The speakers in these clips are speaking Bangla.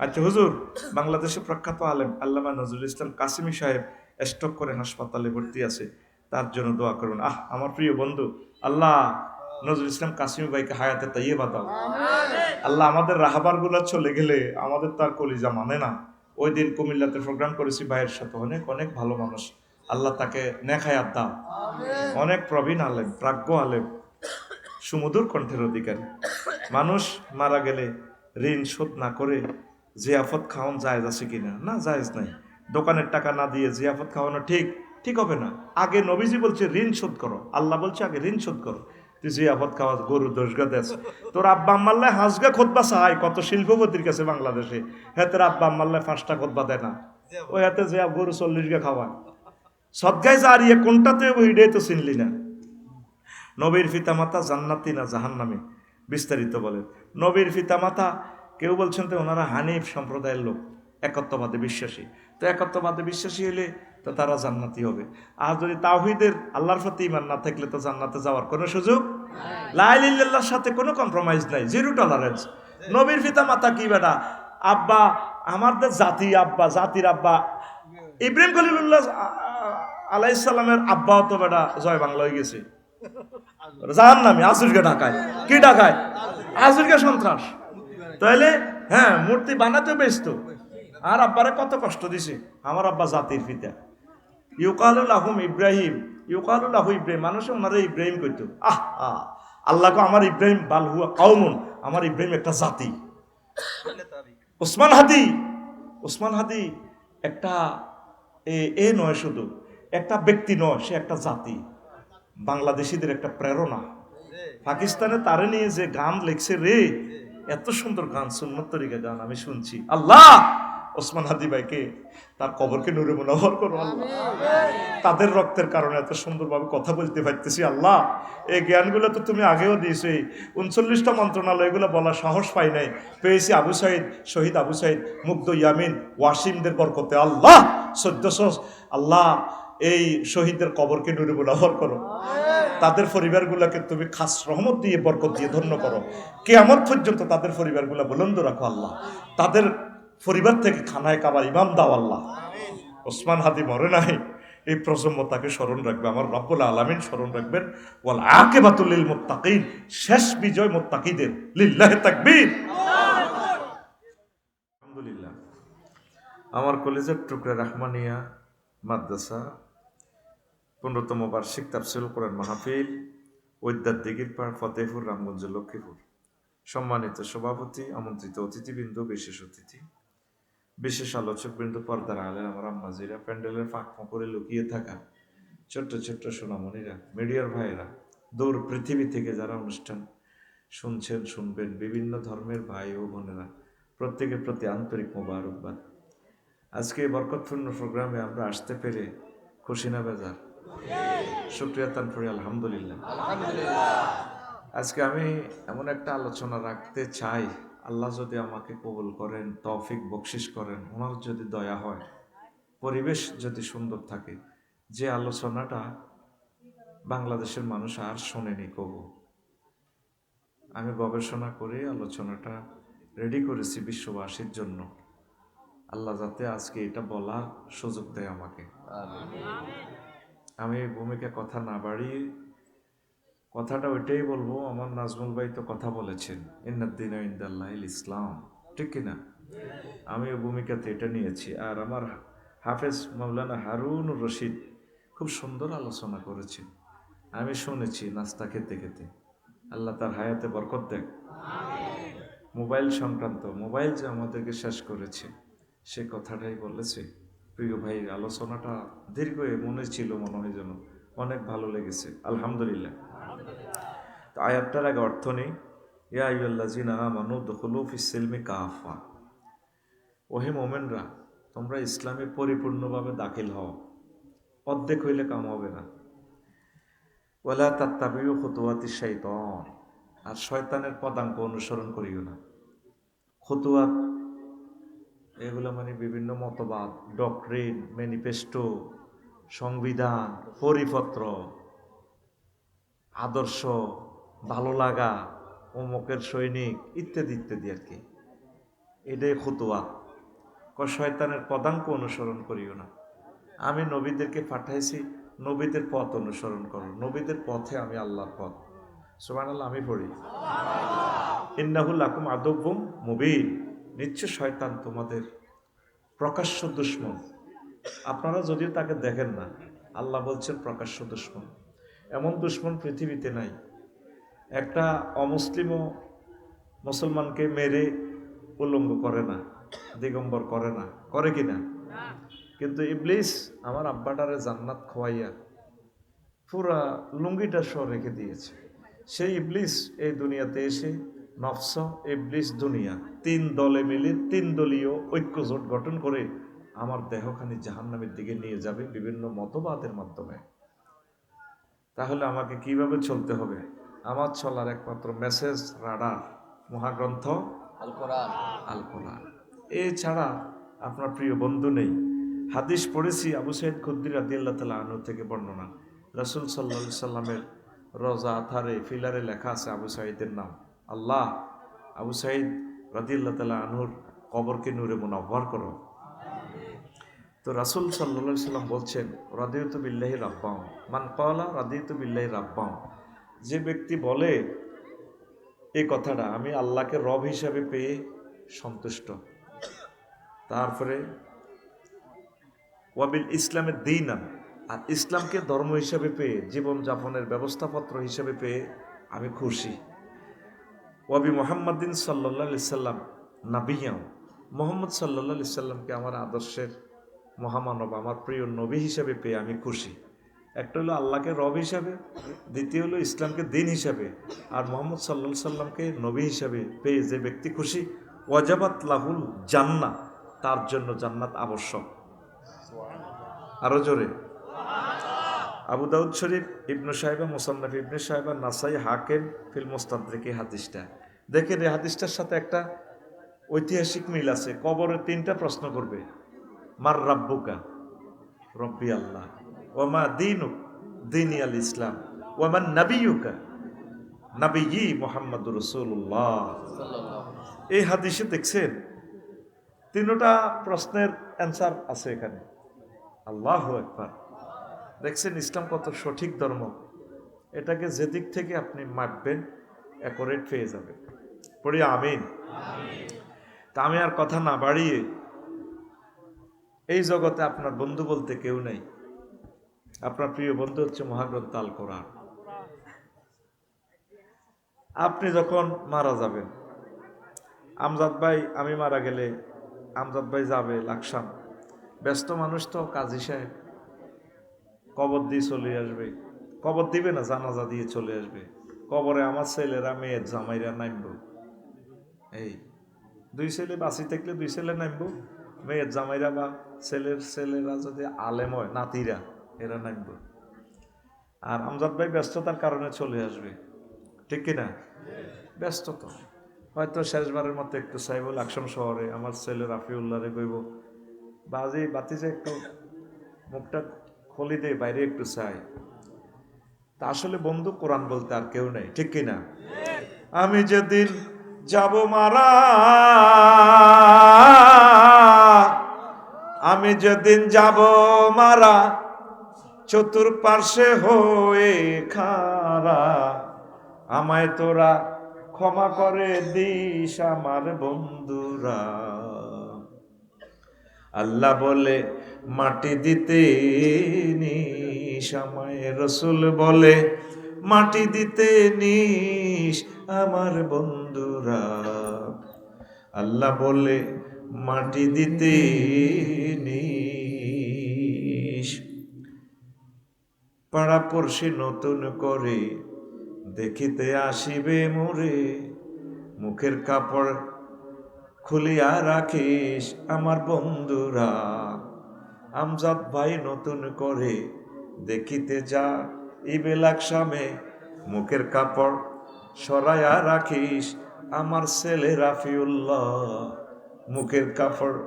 আচ্ছা হুজুর, বাংলাদেশের প্রখ্যাত আলেম আল্লামা নজরুল ইসলাম কাসিমি সাহেব স্ট্রোক করে হাসপাতালে ভর্তি আছে, তার জন্য দোয়া করুন। আমার প্রিয় বন্ধু, আল্লাহ নজরুল ইসলাম কাসিমি ভাইকে হায়াতে তাইয়্যিবা দাও। আল্লাহ আমাদের রাহাবার গুলা চলে গেলে আমাদের তার কলিজা মানে না। ওই দিন কুমিল্লাতে প্রোগ্রাম করেছি ভাইয়ের সাথে, অনেক অনেক ভালো মানুষ। আল্লাহ তাকে নেক হায়াত দাও। অনেক প্রবীণ আলেম, প্রাজ্ঞ আলেম, সুমধুর কণ্ঠের অধিকারী মানুষ। মারা গেলে ঋণ শোধ না করে জিয়াফত খাওয়ান জায়েজ আছে কিনা? না, জায়েজ নাই। দোকানের টাকা না দিয়ে জিয়াফত খাওয়ানো ঠিক ঠিক হবে না। আগে নবীজি বলছে ঋণ শোধ করো, আল্লাহ বলছে আগে ঋণ শোধ করো। তুই জিয়াফত খাওয়া গরু দোষগা দেশ। তোর আব্বা আম্মাল্লাহ হাঁসগা খোদবা চায় কত শিল্পপতির কাছে বাংলাদেশে, হ্যাঁ তোর আব্বা আম্মাল্লাহ 5টা খোদবা দেয় না, ওই হাতে জিয়া গরু 40 গা খাওয়ায়। সদগায় জারিয়ে কোনটাতে ওইটাই তো চিনলি না। নবীর পিতামাতা জান্নাতি না জাহান্নামী? বিস্তারিত বলেন। নবীর পিতামাতা কেউ বলছেন তো ওনারা হানিফ সম্প্রদায়ের লোক, একত্ববাদে বিশ্বাসী। তো একত্ববাদে বিশ্বাসী হলে তো তারা জান্নাতি হবে। আর যদি তাওহীদের আল্লাহর প্রতি ঈমান না থাকলে তো জান্নাতে যাওয়ার কোনো সুযোগ লা ইলাহা ইল্লাল্লাহর সাথে কোনো কম্প্রোমাইজ নাই, জিরো টলারেন্স। নবীর পিতামাতা কি বেটা? আব্বা আমাদের জাতি, আব্বা জাতির আব্বা ইব্রাহিম খলিলুল্লাহ আলাইহিস সালামের আব্বাও তো বেটা জয় বাংলা হয়ে গেছে জাহান্নামী, আসুরকে ঢাকায়। কি ঢাকায়? আসুরকে সন্ত্রাস। তাইলে হ্যাঁ, মূর্তি বানাতে ব্যস্ত। আর আব্বারে কত কষ্ট দিছে। আমার আব্বা জাতির পিতা। ইউকালুল আহুম ইব্রাহিম, ইউকালুল আহু ইব্রাহিম, মানুষ ওনারে ইব্রাহিম কইতো। আল্লাহকে আমার ইব্রাহিম বালহুয়া কাউমুন, আমার ইব্রাহিম একটা জাতি। ওসমান হাদি, ওসমান হাদি একটা এ নয়, শুধু একটা ব্যক্তি নয়, সে একটা জাতি, বাংলাদেশিদের একটা প্রেরণা। পাকিস্তানে তারে নিয়ে যে গান লিখছে রে, এত সুন্দর গান, সুন্নত তরিকা গান আমি শুনছি। আল্লাহ ওসমান হাদি ভাইকে, তার কবরকে নূরে মুনাওয়ার করো আল্লাহ। তাদের রক্তের কারণে এত সুন্দরভাবে কথা বলতে পারতেছি আল্লাহ। এই জ্ঞানগুলো তো তুমি আগেও দিয়েছো। 39টা মন্ত্রণালয় এগুলো বলার সাহস পাই নাই, পেয়েছি আবু সাইদ, শহীদ আবু সাইদ, মুগ্ধ ইয়ামিন, ওয়াসিমদের বরকতে আল্লাহ। 1400 আল্লাহ এই শহীদদের কবরকে নূরে মুনাওয়ার করো। তাদের পরিবারগুলোকে তুমি খাস রহমত দিয়ে বরকত দিয়ে ধন্য করো। কিয়ামত পর্যন্ত তাদের পরিবারগুলো বুলন্দ রাখো আল্লাহ। তাদের পরিবার থেকে খানায় কাবার ইমাম দাও আল্লাহ। ওসমান হাদি মরে নাই, এই প্রজন্ম তাকে স্মরণ রাখবে, আমার রব্বুল আলামিন স্মরণ রাখবেন। ওয়াল আকিবাতুল লিল মুত্তাকিন, শেষ বিজয় মুত্তাকিদের। লিল্লাহি তাকবীর। আলহামদুলিল্লাহ। আমার কলেজের টুকরা রাহমানিয়া মাদ্রাসা 15তম বার্ষিক তাফসীরুল কোরআন মাহফিল, ওইদ্যার দিঘিরপাড়, ফতেহপুর, রামগঞ্জ, লক্ষ্মীপুর। সম্মানিত সভাপতি, আমন্ত্রিত অতিথিবৃন্দ, বিশেষ অতিথি, বিশেষ আলোচকবৃন্দ, পর্দার আলে আমার আম্মাজিরা, প্যান্ডেলের ফাঁক ফোঁকরে লুকিয়ে থাকা ছোট্ট ছোট্ট সোনামণিরা, মিডিয়ার ভাইয়েরা, দূর পৃথিবী থেকে যারা অনুষ্ঠান শুনছেন, শুনবেন, বিভিন্ন ধর্মের ভাই ও বোনেরা, প্রত্যেকের প্রতি আন্তরিক মোবারকবাদ। আজকে এই বরকতপূর্ণ প্রোগ্রামে আমরা আসতে পেরে খুশি না বেজার? শুকরিয়া তান করি আলহামদুলিল্লাহ। আজকে আমি এমন একটা আলোচনা রাখতে চাই, আল্লাহ যদি আমাকে কবুল করেন, তৌফিক বকশিস করেন, ওনার যদি দয়া হয়, পরিবেশ যদি সুন্দর থাকে, যে আলোচনাটা বাংলাদেশের মানুষ আর শোনেনি কবু, আমি গবেষণা করে আলোচনাটা রেডি করেছি বিশ্ববাসীর জন্য। আল্লাহ যাতে আজকে এটা বলার সুযোগ দেয় আমাকে। আমি এই ভূমিকা কথা না বাড়িয়ে কথাটা ওইটাই বলবো, আমার নাজমুল ভাই তো কথা বলেছেন, ইন্নাদ্দিন ইনদাল্লাহিল ইসলাম, ঠিক কিনা? আমি ওই ভূমিকাতে এটা নিয়েছি। আর আমার হাফেজ মাওলানা হারুনুর রশিদ খুব সুন্দর আলোচনা করেছেন, আমি শুনেছি নাস্তা খেতে খেতে। আল্লাহ তার হায়াতে বরকত দেখ। মোবাইল সংক্রান্ত, মোবাইল যে আমাদেরকে শেষ করেছে সে কথাটাই বলেছে। প্রিয় ভাই, আলোচনাটা দীর্ঘ মনে ছিল, মনে হয় যেন অনেক ভালো লেগেছে আলহামদুলিল্লাহ। তো আয়াতটার আগে অর্থ নেই। ইয়া আইয়ুহাল্লাযীনা আমানু দুখুলু ফিস সিলমি কাফা, ওহে মোমেনরা, তোমরা ইসলামে পরিপূর্ণভাবে দাখিল হও, অর্ধেক হইলে কাম হবে না। ওয়ালা তাত্তাবিউ খুতুওয়াতিশ শাইতান, আর শয়তানের পদাঙ্ক অনুসরণ করিও না। খুতুয়াত এগুলো মানে বিভিন্ন মতবাদ, ডক্ট্রিন, ম্যানিফেস্টো, সংবিধান, পরিপত্র, আদর্শ, ভালো লাগা, অমুকের সৈনিক, ইত্যাদি ইত্যাদি আর কি। এটাই খুতুয়া। শয়তানের পদাঙ্ক অনুসরণ করিও না। আমি নবীদেরকে পাঠাইছি, নবীদের পথ অনুসরণ করো, নবীদের পথে আমি আল্লাহর পথ। সুবহানাল্লাহ। আমি পড়ি ইন্নাহু লাকুম আদুউম মুবিন, নিশ্চয় শয়তান তোমাদের প্রকাশ্য দুশমন। আপনারা যদিও তাকে দেখেন না, আল্লাহ বলছেন প্রকাশ্য দুশমন। এমন দুশমন পৃথিবীতে নাই। একটা অমুসলিমও মুসলমানকে মেরে উলঙ্গ করে না, দিগম্বর করে না, করে কিনা? কিন্তু ইবলিস আমার আব্বাটারে জান্নাত খোয়াইয়া পুরা লুঙ্গিটা সহ রেখে দিয়েছে। সেই ইবলিস এই দুনিয়াতে এসে নফস, ইবলিস, দুনিয়া, তিন দলে মিলে তিন দলীয় ঐক্যজোট গঠন করে আমার দেহখানি জাহান্নামের দিকে নিয়ে যাবে বিভিন্ন মতবাদের মাধ্যমে। তাহলে আমাকে কিভাবে চলতে হবে? আমার চলার একমাত্র মেসেজ, রাডার, মহাগ্রন্থ আল কোরআন। আল কোরআন এছাড়া আপনার প্রিয় বন্ধু নেই। হাদিস পড়েছি আবু সাইদ খুদরি রাদিয়াল্লাহু তাআলা আনহু থেকে বর্ণনা, রাসূল সাল্লাল্লাহু আলাইহি সাল্লামের রওজা আথারে ফিলারে লেখা আছে আবু সাইদের নাম। আল্লাহ আবু সাইদ রাদিয়াল্লাহু তাআলা আনহুর কবরকে নূরে মুনাওয়ার করো। তো রাসূল সাল্লাল্লাহু আলাইহি সাল্লাম বলছেন, রাদিয়াতু বিল্লাহি রাব্বান, মান ক্বালা রাদিয়াতু বিল্লাহি রাব্বান, যে ব্যক্তি বলে এই কথাটা, আমি আল্লাহকে রব হিসাবে পেয়ে সন্তুষ্ট। তারপরে ওয়াবিল ইসলামের দীনান, আর ইসলামকে ধর্ম হিসাবে পেয়ে, জীবনযাপনের ব্যবস্থাপত্র হিসাবে পেয়ে আমি খুশি। ওয়াবি মুহাম্মাদিন সাল্লাল্লাহু আলাইহি সাল্লাম নাবিয়ান, মুহাম্মদ সাল্লাল্লাহু আলাইহি সাল্লামকে আমার আদর্শের মহামানব, আমার প্রিয় নবী হিসাবে পেয়ে আমি খুশি। একটা হলো আল্লাহকে রব হিসাবে, দ্বিতীয় হলো ইসলামকে দিন হিসাবে, আর মোহাম্মদ সাল্লাল্লাহু আলাইহি সাল্লামকে নবী হিসাবে পেয়ে যে ব্যক্তি খুশি, ওয়াজাবাত লাহুল জান্নাহ, তার জন্য জান্নাত আবশ্যক। আরো জোরে। আবু দাউদ শরীফ, ইবনু সাহিবা মুসান্নাফ ইবনে সাহিবা, নাসাই, হাকিম ফিল মুস্তাদরিক। এই হাদিসটা দেখেন, এই হাদিসটার সাথে একটা ঐতিহাসিক মিল আছে। কবরে তিনটা প্রশ্ন করবে, মার রাব্বুকা, রব্বি আল্লাহ, ওমা দীনুক, দীনি আল ইসলাম, ওমান নাবিয়ুকা, নাবিয়্যি মুহাম্মাদুর রাসূলুল্লাহ। এই হাদিসে দেখছেন তিনটা প্রশ্নের অ্যান্সার আছে এখানে। আল্লাহু আকবার। দেখছেন ইসলাম কত সঠিক ধর্ম। এটাকে যেদিক থেকে আপনি মাপবেন অ্যাকোরেট পেয়ে যাবেন। পড়ি আমিন। তা আমি আর কথা না বাড়িয়ে, এই জগতে আপনার বন্ধু বলতে কেউ নেই। আপনার প্রিয় বন্ধু হচ্ছে মহাগ্রন্থ আল কোরআন। আপনি যখন মারা যাবেন, আমজাদ ভাই, আমি মারা গেলে আমজাদ ভাই যাবে লাকসাম, ব্যস্ত মানুষ তো, কাজী সাহেব কবর দিয়ে চলে আসবে, কবর দিবে না, জানাজা দিয়ে চলে আসবে। কবরে আমার ছেলেরা, মেয়ের জামাইরা নামব। এই দুই ছেলে বাঁচি থাকলে দুই ছেলে নামব, মেয়ের জামাইরা বা ছেলের ছেলেরা যদি আলেম হয়, নাতিরা, এরা নামব। আর আমজাদ ভাই ব্যস্ততার কারণে চলে আসবে, ঠিক কিনা? ব্যস্ত তো, হয়তো শেষবারের মতো একটু চাইব লাকসাম শহরে, আমার ছেলে রাফিউল্লাহরে কইব, বাজি বাতিজে একটু মুখটা খুলি দে, বাইরে একটু চাই। তা আসলে বন্ধু কোরআন বলতে আর কেউ নেই, ঠিক কিনা? আমি যেদিন যাব মারা, আমি যেদিন যাব মারা, চতুর্পার্শ্বে হয়ে খাড়া, আমায় তোরা ক্ষমা করে দিস আমার বন্ধুরা। আল্লাহ বলে মাটি দিতে নিস আমায়, রসুল বলে মাটি দিতে নিস আমার বন্ধুরা। আল্লাহ বলে মাটি দিতে নিস। পাড়া পড়শি নতুন করে দেখিতে আসিবে মোরে, মুখের কাপড় খুলিয়া রাখিস আমার বন্ধুরা। আমজাদ ভাই নতুন করে দেখিতে যা ইবে লাকসামে, মুখের কাপড় সরাইয়া রাখিস আমার ছেলে রাফিউল্লাহ, মুখের কাপড়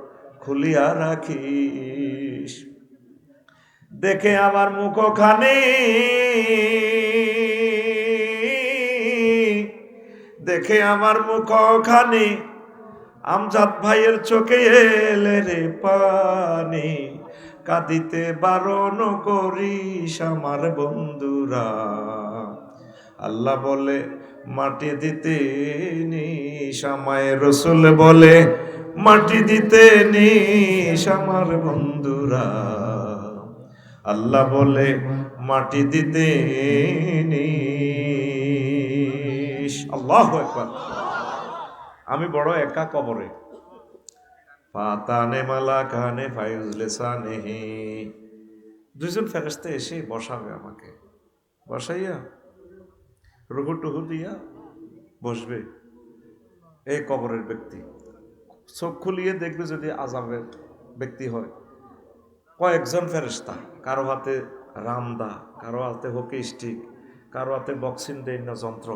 খুলিয়া রাখিস। দেখে আমার মুখখানি, দেখে আমার মুখখানি, আমজাদ ভাইয়ের চোখে এলে রে পানি, কাঁদিতে বারণ করিস আমার বন্ধুরা। আল্লাহ বলে মাটি দিতে নিস আমায়, রসুল বলে মাটি দিতে নিস আমার বন্ধুরা। আল্লাহ বলে মাটি দিতে নিস। আল্লাহু আকবার। আমি বড় একা কবরে। ফাতানে মালাকানে ফায়ুজলেসানেহি, দুইজন ফেরেশতা এসে বসাবে আমাকে, বসাইয়া রুহু টুহু দিয়া বসবে। এই কবরের ব্যক্তি চোখ খুলিয়ে দেখবে যদি আযাবের ব্যক্তি হয়, কয়েকজন ফেরেশতা, কারো হাতে রামদা, কারো হাতে হকি স্টিক, কারো হাতে বক্সিং দেন না যন্ত্র,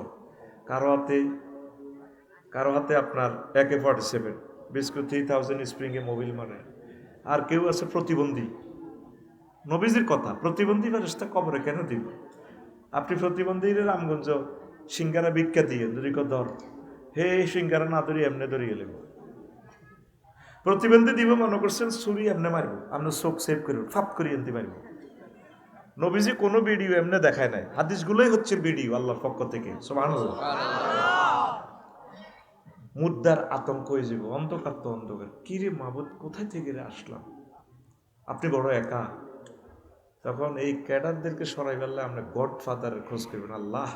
কারো হাতে আপনার AK-47 বিস্কুট 3000 স্প্রিংয়ে মোবিল মারে, আর কেউ আছে প্রতিবন্ধী। নবীজির কথা, প্রতিবন্ধী ফেরেশতা কবরে কেন দিবে? আপনি প্রতিবন্ধীর রামগঞ্জ সিঙ্গারা ভিক্ষা দিয়ে দুরিক ধর, হে সিঙ্গারা না ধরি এমনি ধরি গেলে প্রতিবন্ধী দিব মনে করছেন ছুরি এমনি মারব, আপনার চোখ সেভ করব, ফাপ করি এনতে মারব। নবীজি কোনো ভিডিও এমনি দেখায় নাই, হাদিসগুলোই হচ্ছে ভিডিও আল্লাহর পক্ষ থেকে। সুবহানাল্লাহ। মুদ্রার আতঙ্ক হয়ে যাব, অন্ধকার তো অন্ধকার, কিরে মাবুদ কোথায় থেকে আসলাম, আপনি বড় একা। তখন এই ক্যাডারদেরকে সরাই ফেললে আমরা গড ফাদারের খোঁজ করবেন। আল্লাহ,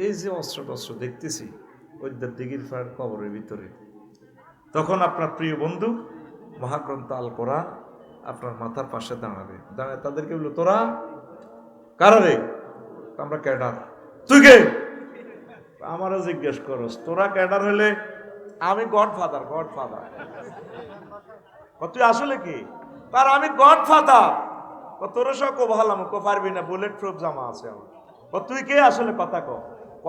এই যে অস্ত্র টস্ত্র দেখতেছি ওইদের দিঘির ফায়ার কবরের ভিতরে, তখন আপনার প্রিয় বন্ধু মহাগ্রন্থ আল কোরআন আপনার মাথার পাশে দাঁড়াবে, দাঁড়ায় তাদেরকে বললো, তোরা কারা রে? আমরা ক্যাডার। তুই কে? আমারও জিজ্ঞেস করস, তোরা ক্যাডার হলে আমি গড ফাদার। তুই আসলে কি? তার আমি গড ফাদার। তোর সব কো ভালাম কো পারবি না, বুলেট প্রুফ জামা আছে আমার। তুই কে আসলে? কথা কো।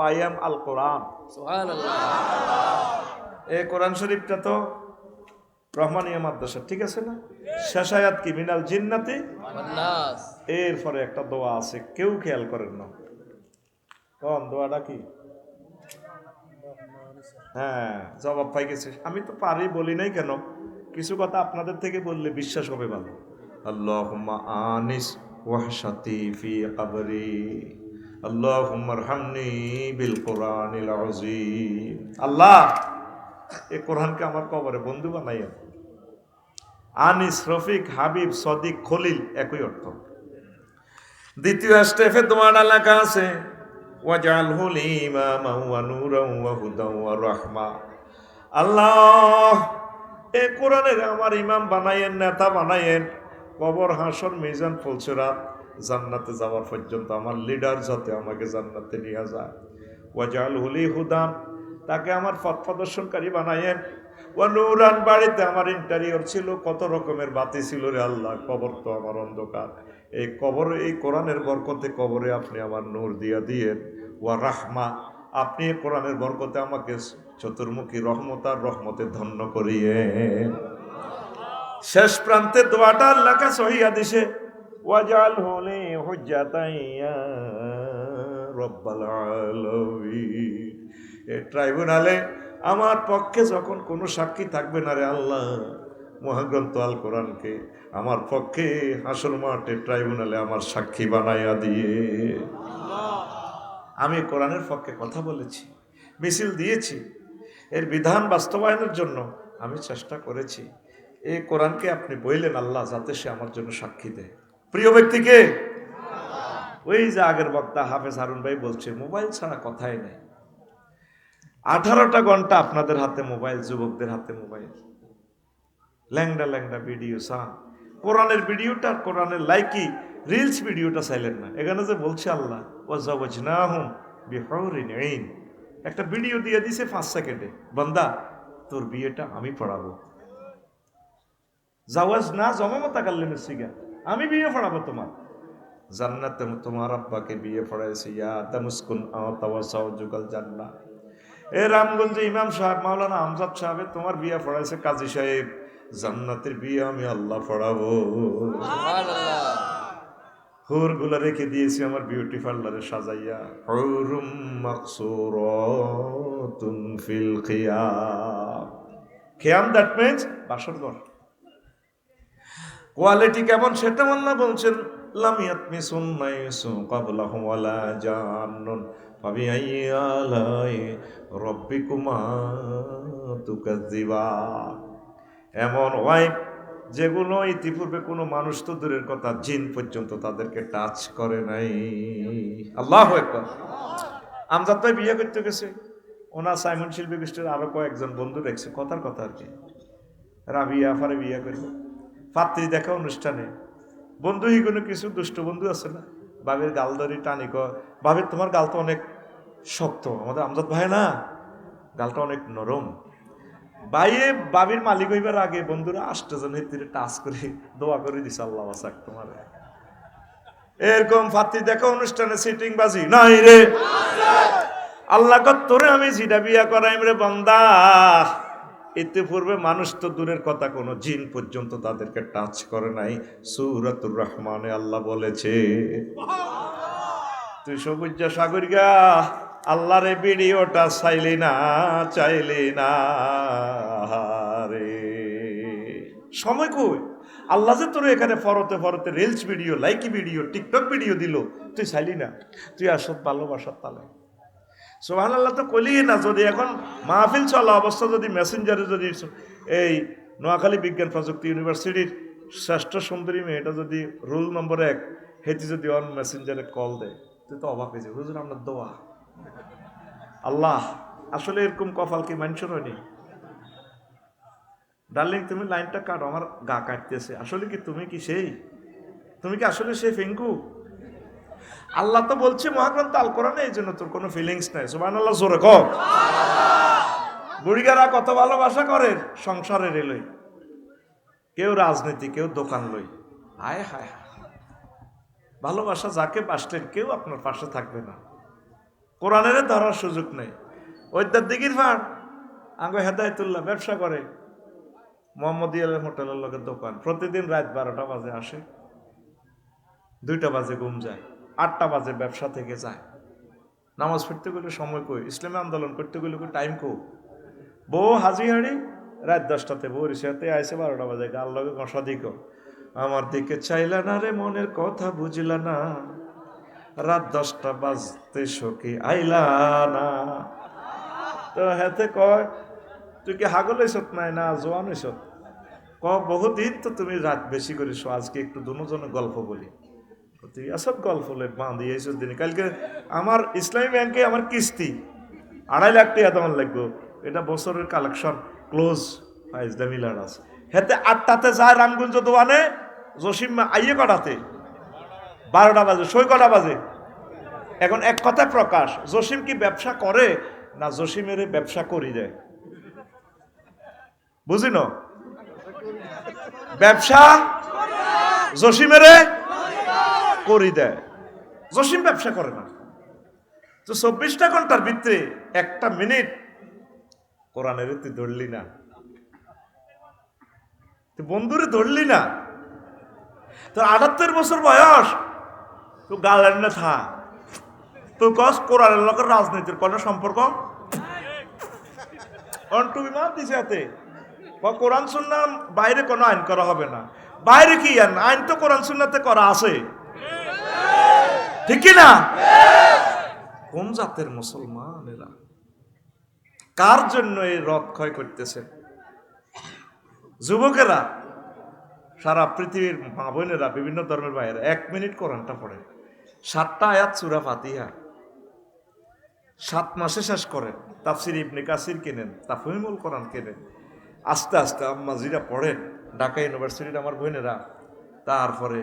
আই এম আল কোরআন। সুবহানাল্লাহ। এই কোরআন শরীফটা তো রহমানিয়া মাদ্রাসা, ঠিক আছে না? শেষ আয়াত কি? মিনাল জিন্নাতি ওয়ান নাস। এরপরে একটা দোয়া আছে, কেউ খেয়াল করেন না। কোন দোয়াটা কি? হ্যাঁ, জবাব পাই গেছে। আমি তো পারি বলি নাই কেন, কিছু কথা আপনাদের থেকে বললে বিশ্বাস হবে ভালো। আল্লাহুম্মা আনিস ওয়াহশাতি ফি কবরি, আল্লাহুম্মা আরহামনি বিল কোরআনিল আযীম। আল্লাহ, এই কোরআনকে আমার কবরে বন্ধু বানাইয়া। আনিস, রফিক, হাবিব, সদিক, খলিল একই অর্থ। দ্বিতীয় স্টেপে দোয়াটা লেখা আছে, ওয়াজআলহু ইমামা ওয়া নূরান ওয়া হুদান ওয়া রাহমা। আল্লাহ, এই কোরআনের আমার ইমাম বানায়েন, নেতা বানায়েন, কবর, হাসর, মিজান, ফুলসিরাত, জান্নাতে যাওয়ার পর্যন্ত আমার লিডার যাতে আমাকে জান্নাতে নিয়ে যায়। ওয়াজআলহু হুদান, তাকে আমার পথ প্রদর্শনকারী বানায়েন। ওয়া নূরান, বাড়িতে আমার ইন্টেরিয়র ছিল, কত রকমের বাতি ছিল রে আল্লাহ, কবর তো আমার অন্ধকার, এই কবরে এই কোরআনের বরকতে কবরে আপনি আমার নূর দিয়া দিয়েন। ওয়া রাহমা, আপনি এই কোরআনের বরকতে আমাকে চতুর্মুখী রহমত আর রহমতে ধন্য করিয়েন। শেষ প্রান্তে দোয়াটা লেখা সহিহ হাদিসে, ওয়াজআলহু লি হুজ্জাতান ইয়া রাব্বাল আলামিন। এই ট্রাইব্যুনালে আমার পক্ষে যখন কোনো সাক্ষী থাকবে না রে আল্লাহ, মহাগ্রন্থ আল কোরআনকে আমার পক্ষে হাসর মাঠে ট্রাইব্যুনালে আমার সাক্ষী বানাইয়া দিয়ে। আমি কোরআনের পক্ষে কথা বলেছি, মিছিল দিয়েছি, এর বিধান বাস্তবায়নের জন্য আমি চেষ্টা করেছি। এই কোরআনকে আপনি বললেন আল্লাহ, যাতে সে আমার জন্য সাক্ষী দেয়। প্রিয় ব্যক্তিকে, ওই যে আগের বক্তা হাফেজ হারুন ভাই বলছে, মোবাইল ছাড়া কথাই নেই। 18টা ঘন্টা আপনাদের হাতে মোবাইল, যুবকদের হাতে মোবাইল, ল্যাংডা ল্যাংডা ভিডিও সা, কোরআনের ভিডিওটা, কোরআনের লাইকি রিলস ভিডিওটা চাইলেন না। এখানে যে বলছে আল্লাহ, ওয়াজাওয়াজনাহুম বিহুরিন আইন, একটা ভিডিও দিয়ে দিছে 5 সেকেন্ডে, বান্দা তোর বিয়েটা আমি পড়াবো। জাওয়াজ না জমামতা কাল্লেমের সিগা, আমি বিয়ে পড়াবো তোমার। জান্নাতে তোমার আব্বাকে বিয়ে পড়াইছে, ইয়া তামুসকুন আওতাওয়াসাও যুগাল জান্নাহ। এ রামগঞ্জে ইমাম সাহেব মাওলানা আমজাদ সাহেব তোমার বিয়ে পড়াইছে কাজী সাহেব, জান্নাতের বিয়ে আমি আল্লাহ পড়াবো। সুবহানাল্লাহ। হুর গুলা রেখে দিয়েছি আমার বিউটি পার্লারে সাজাইয়া, হুরুম মাকসুরাতুন ফিল খিয়াম। খেয়াম দ্যাট মিনস বাসর ঘর। কোয়ালিটি কেমন সেটা আল্লাহ বলছেন, লাম ইয়াতমিসুন নাইসু ক্বাবলাহুম ওয়ালা জান্নুন ফাবিআইয়ি আলাই রাব্বিকুমা তুকাজ্জিবান। এমন ওয়াইফ যেগুলো ইতিপূর্বে কোনো মানুষ তো দূরের কথা, জিন পর্যন্ত তাদেরকে টাচ করে নাই। আল্লাহু আকবার। আমজাদ ভাই বিয়ে করতে গেছে, ওনার সাইমন শিল্পী গোষ্ঠীর আরো কয়েকজন বন্ধু দেখছে, কথার কথা আর কি, রাবিয়া আফারে বিয়ে করবে, পাত্রী দেখা অনুষ্ঠানে বন্ধু হিগুলো কিছু দুষ্ট বন্ধু আছে না, বাবির গাল ধরি টানি কর, বাবির তোমার গাল তো অনেক শক্ত, আমাদের আমজাদ ভাই না গালটা অনেক নরম। বাইয়ে বাবির মালিক হইবার আগে বন্ধুরা 8 জনের তীরে টাচ করে দোয়া করে দিছে, আল্লাহ বাসাক তোমার। এরকম ফাত্রি দেখা অনুষ্ঠানে সিটিং বাজি নাই রে, আল্লাহ তোরে আমি জিডা বিয়া করাইম রে বান্দা। ইতিপূর্বে মানুষ তো দূরের কথা, কোনো জিন পর্যন্ত তাদেরকে টাচ করে নাই। সূরাতুর রহমানে আল্লাহ বলেছে, তুই সবুজ সাগরিকা আল্লাহর ভিডিওটা চাইলি না রে, সময় কই? আল্লাহ যে তোর এখানে ফরতে reels video, Likee video, TikTok video দিল, তুই চাইলি না, তুই আসত ভালোবাসার তালে। সুবহানাল্লাহ তো কইলি না। যদি এখন মাহফিল চলা অবস্থা যদি মেসেঞ্জারে যদি এই নোয়াখালী বিজ্ঞান প্রযুক্তি ইউনিভার্সিটির শ্রেষ্ঠ সুন্দরী মেয়েটা যদি রুল নম্বর 1 হেতি যদি অন মেসেঞ্জারে কল দেয়, তুই তো অবাক হয়েছে, হুজুর আপনার দোয়া। আল্লাহ আসলে এরকম কপাল কি মানুষের হয়নি? ডার্লিং তুমি লাইনটা কাটো, আমার গা কাটতেছে। আসলে কি তুমি কি সেই, তুমি কি আসলে সেই ফিঙ্কু? আল্লাহ তো বলছে মহাগ্রন্থ আল কোরআনে, এই জন্য তোর কোনো ফিলিংস নাই। সুবহানাল্লাহ জোরে কও। বুড়িগারা কত ভালোবাসা করে সংসারের এলই, কেউ রাজনীতি, কেউ দোকান লই। হায় হায় ভালোবাসা যাকে বাসলেন, কেউ আপনার পাশে থাকবে না, কোরআনের ধরার সুযোগ নেই। ওইটার দিঘির ফাঁড় আঙ্গ হেদায়তুল্লাহ ব্যবসা করে, মোহাম্মদিয়াল হোটেলের লোকের দোকান, প্রতিদিন রাত 12টা বাজে আসে, 2টা বাজে ঘুম যায়, 8টা বাজে ব্যবসা থেকে যায়। নামাজ পড়তে গেলে সময় কই, ইসলামী আন্দোলন করতে গেলে টাইম কো। বউ হাজি হাড়ি রাত 10টাতে বউ রিসাতে আইসে 12টা বাজে, গাল লগে কষা দিক, আমার দিকে চাইলা না রে, মনের কথা বুঝলা না, রাত 10টা বাজতে সখী আইলা না। তো হেতে কয় তুই কি হাগল হইছত নাই না জোয়ান হইছত? বহুদিন তো তুমি রাত বেশি করিস, আজকে একটু দুজনে গল্প বলি। তুই আসব গল্প বাঁধি এইসব দিনে, কালকে আমার ইসলামী ব্যাংকে আমার কিস্তি 2.5 লাখ টাকা তোমার লাগবে, এটা বছরের কালেকশন ক্লোজ ফাইজদা মিলার আছে। হেতে 8টাতে যায় রামগঞ্জ দোয়ানে, জসিম আইয়ে কটাতে 12টা বাজে, সই কটা বাজে। এখন এক কথা প্রকাশ, জসিম কি ব্যবসা করে না জসিমের ব্যবসা করি দেয়? বুঝিন, ব্যবসা জসিমের করি দেয়, জসিম ব্যবসা করে না। তো 24টা ঘন্টার ভিতরে 1টা মিনিট কোরআনের তুই ধরলি না, তুই বন্ধুরে ধরলি না। তোর 78 বছর বয়স, তুই গার্ল্যান্ডে থা, তুই কস কোরআনের লোকের রাজনীতির কোনো সম্পর্ক টুবি মার দিছে হাতে। কোরআন সুন্নাহ বাইরে কোনো আইন করা হবে না, বাইরে কি আইন তো কোরআন সুন্নাহতে করা আছে, ঠিক কি না? কোন জাতের মুসলমান এরা? কার জন্য এই রথ ক্ষয় করতেছে? যুবকেরা, সারা পৃথিবীর মা বোনেরা, বিভিন্ন ধর্মের বাইরে 1 মিনিট কোরআনটা পড়ে, 7টা আয়াত সূরা ফাতিহা 7 মাসে শেষ করেন, তাফসির ইবনে কাসির কেনেন, তাফহিমুল কোরআন কেনেন, আস্তে আস্তে আম্মাজিরা পড়েন, ঢাকা ইউনিভার্সিটির আমার বোনেরা, তারপরে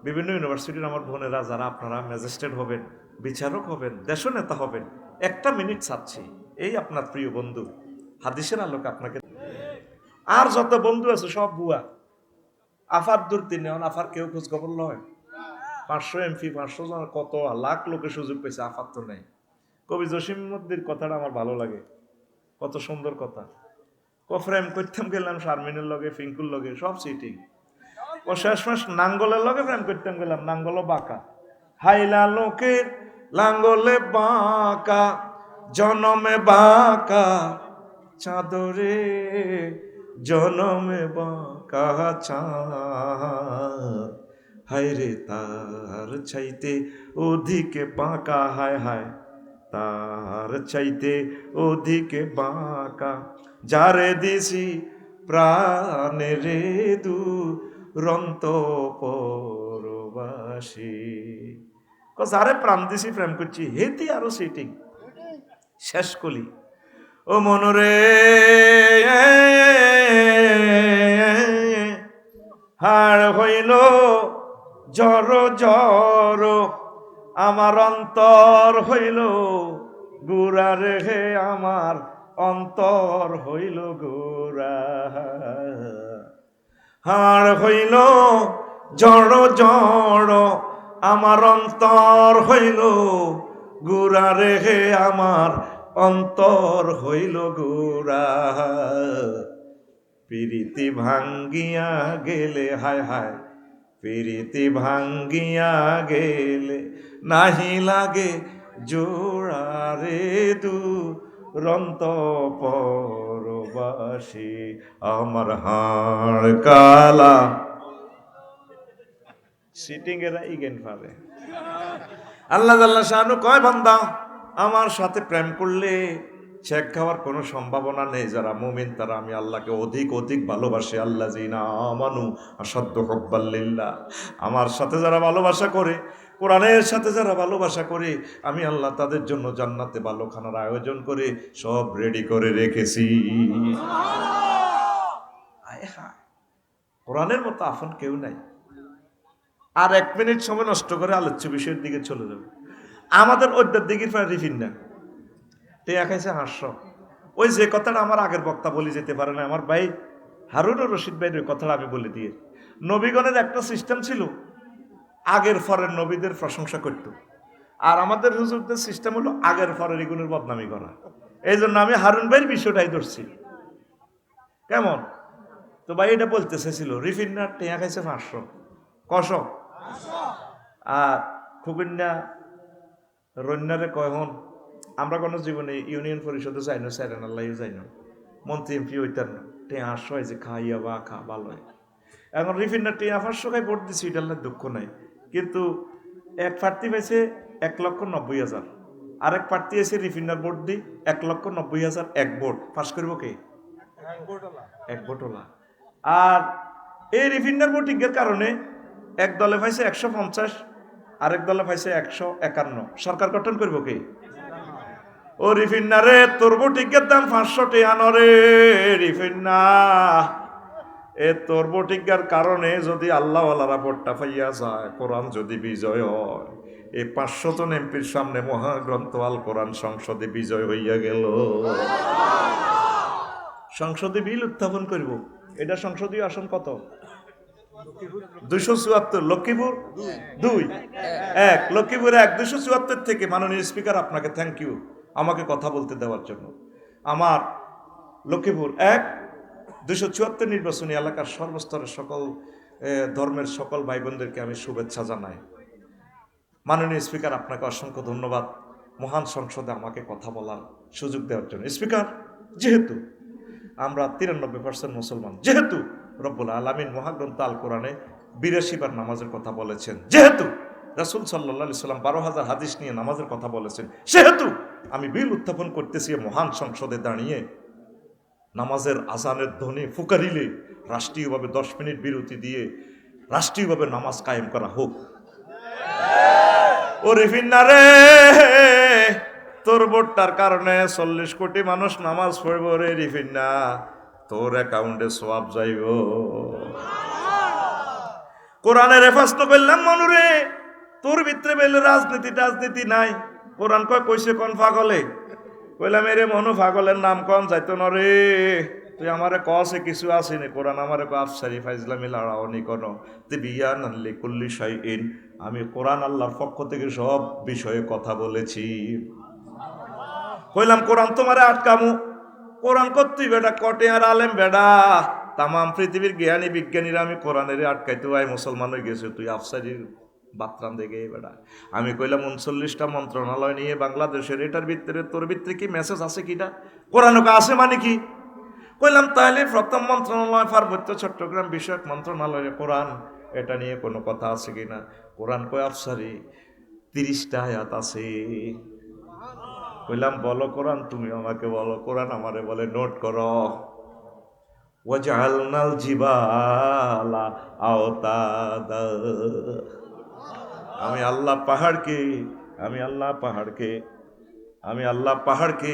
বিভিন্ন ইউনিভার্সিটির আমার বোনেরা, যারা আপনারা ম্যাজিস্ট্রেট হবেন, বিচারক হবেন, দেশনেতা হবেন, 1টা মিনিট চাচ্ছি, এই আপনার প্রিয় বন্ধু হাদিসের আলোকে আপনাকে। আর যত বন্ধু আছে সব বুয়া, আফার দূর দিন আফার কেউ খোঁজ খবর নয়। 500 এমপি 500 জন, কত লাখ লোকের সুযোগ পেয়েছে, আফার তো নেই। কবি জসিমউদ্দিনের কথাটা আমার ভালো লাগে, কত সুন্দর কথা। ফ্রেম করতাম গেলাম শারমিনের লগে, ফিঙ্কুর লগে, সব সিটিং। ও শেষমেশ নাঙ্গলের লগে ফ্রেম করতাম গেলাম, নাঙ্গলও বাঁকা, হাইলা লোকের লাঙ্গলে বাঁকা, জনমে বাঁকা চাদরে জনমে বাঁকা চাঁদ, হায় রে তার চাইতে ওদিকে বাঁকা, হায় হায় তার চাইতে ওদিকে বাঁকা, যারে দিছি প্রাণে রে দুরন্ত পরবাসী। যারে প্রাণ দিছি প্রেম করছি হেতি আরো সিটিং শেষ কলি। ও মনরে হাড় হইল জর জর, আমার অন্তর হইল গুড়া রে, আমার অন্তর হইল গুড়া। হাড় হইল জড় জড়, আমার অন্তর হইল গুড়া রে, আমার অন্তর হইল গুড়া। প্রীতি ভাঙ্গিয়া গেলে, হায় হায় প্রীতি ভাঙ্গিয়া গেলে, নাহি লাগে জোড়া রে দুরন্ত পরবাসী, আমার হাড় কালা। সিটিং এরা ইগেন পাবে। আল্লাহ আল্লাহ শানু কয় বান্দা আমার সাথে প্রেম করলে ছেক খাওয়ার কোনো সম্ভাবনা নেই। যারা মুমিন তারা আমি আল্লাহকে অধিক অধিক ভালোবাসি। আল্লাহ জিনা আমানু আসাদ্দ হুব্বাল্লিল্লাহ, আমার সাথে যারা ভালোবাসা করে, কোরআনের সাথে যারা ভালোবাসা করে, আমি আল্লাহ তাদের জন্য জান্নাতে ভালো খানার আয়োজন করে সব রেডি করে রেখেছি। কোরআনের মতো আফন কেউ নাই। আর 1 মিনিট সময় নষ্ট করে আলোচ্য বিষয়ের দিকে চলে যাবে। আমাদের ওইটার দিকে রিফিন না টেয়া খাইছে 500। ওই যে কথাটা আমার আগের বক্তা বলে যেতে পারে না, আমার ভাই হারুন রশিদ ভাইয়ের কথাটা আমি বলে দিয়ে। নবীগণের একটা সিস্টেম ছিল, আগের পরের নবীদের প্রশংসা করত, আর আমাদের হুজুরদের সিস্টেম হলো আগের পরের এগুলোর বদনামি করা। এই জন্য আমি হারুন ভাইয়ের বিষয়টাই ধরছি। কেমন তো ভাই এটা বলতে চাইছিল, রিফিন না টেয়া খাইছে 500 কশ, আর খুকুন্যা রন্যারে কয় হন আমরা কোনো জীবনে ইউনিয়ন পরিষদে যাই না, স্যারেন আল্লাহও যাই না, মন্ত্রী এমপি হইতার না, টেয়া 500 হয় যে খাইয়া বা খা ভালো হয়। এখন রিফিনার টেয়া 500 খাই ভোট দিচ্ছি, এটা দুঃখ নাই, কিন্তু এক প্রার্থী পাইছে 1,90,000, আরেক প্রার্থী এসে রিফিনার ভোট দিই 1,90,000, এক ভোট পাস করবো কে? এক ভোটওয়ালা। আর এই রিফিনার ভোটিংয়ের কারণে এক দলে পাইছে 150, আরেক দলে পাইছে 151। সরকার গঠন করবো কে? ও রিফিন্না রে, তোর বটিকের দাম 500 টাকা নরে রিফিন্না। এ তোর বটিকার কারণে যদি আল্লাহওয়ালারা ভোটটা পাইয়া যায়, কোরআন যদি বিজয় হয়, এই 500 জন এমপির সামনে মহাগ্রন্থ আল কোরআন সংসদে বিজয় হইয়া গেল। সংসদে বিল উত্থাপন করব। এটা সংসদীয় আসন কত? 274। লক্ষ্মীপুর 2 1, লক্ষ্মীপুর 1, 274 থেকে। মাননীয় স্পিকার আপনাকে থ্যাংক ইউ আমাকে কথা বলতে দেওয়ার জন্য। আমার লক্ষ্মীপুর 1, 274 নির্বাচনী এলাকার সর্বস্তরের সকল ধর্মের সকল ভাই বোনদেরকে আমি শুভেচ্ছা জানাই। মাননীয় স্পিকার আপনাকে অসংখ্য ধন্যবাদ মহান সংসদে আমাকে কথা বলার সুযোগ দেওয়ার জন্য। স্পিকার, যেহেতু আমরা 93% মুসলমান, যেহেতু রব্বুল আলামিন মহাগ্রন্থ আল কোরআনে 82 বার নামাজের কথা বলেছেন, যেহেতু রাসূল সাল্লাল্লাহু আলাইহি সাল্লাম 12,000 হাদিস নিয়ে নামাজের কথা বলেছেন, সেহেতু আমি বিল উত্থাপন করতেছি মহান সংসদে দাঁড়িয়ে। নামাজের আজানের ধ্বনি ফুকারিলে রাষ্ট্রীয়ভাবে 10 মিনিট বিরতি দিয়ে রাষ্ট্রীয়ভাবে নামাজ কায়েম করা হোক। ও রিফিন্না রে, তোর ভোটটার কারণে 40 কোটি মানুষ নামাজ পড়ব রে রিফিন্না, তোর অ্যাকাউন্টে সওয়াব যাইব। কোরআনের হেফাজত করলাম মনুরে, তোর ভিতরে বেলে রাজনীতি নাই। কোরআন কইছে কোন পাগলে, কইলাম এরে মনু পাগলের নাম কন যাইতো না রে, তুই আমারে কসে কিছু আসেনি। কোরআন আমারে আফসারি ফাইজলামি লড়াওনি কোন বিয়ান আনলি কুল্লি শাইইন। আমি কোরআন আল্লাহর পক্ষ থেকে সব বিষয়ে কথা বলেছি। কইলাম কোরআন তোমারে আটকামু, কোরআন করতেই বেটা কটে আর আলেম বেডা, তাম পৃথিবীর জ্ঞানী বিজ্ঞানীরা আমি কোরআনের আটকাইতে ভাই মুসলমান হয়ে গেছে, তুই আফসারির বাতরান দেখে বেটা। আমি কইলাম 39টা মন্ত্রণালয় নিয়ে বাংলাদেশের, এটার ভিতরে তোর ভিতরে কি মেসেজ আছে কিনা? কোরআন আছে মানে কি? কইলাম তাহলে প্রথম মন্ত্রণালয় পার্বত্য চট্টগ্রাম বিষয়ক মন্ত্রণালয়ে কোরআন, এটা নিয়ে কোনো কথা আছে কিনা? কোরআন কয় আফসারি 30টা আয়াত আছে। কইলাম বলো কোরআন, তুমি আমাকে বলো। কোরআন আমারে বলে নোট করো, ওয়াজআলনাল জিবালা আওতাদা। আমি আল্লাহ পাহাড়কে আমি আল্লাহ পাহাড়কে আমি আল্লাহ পাহাড়কে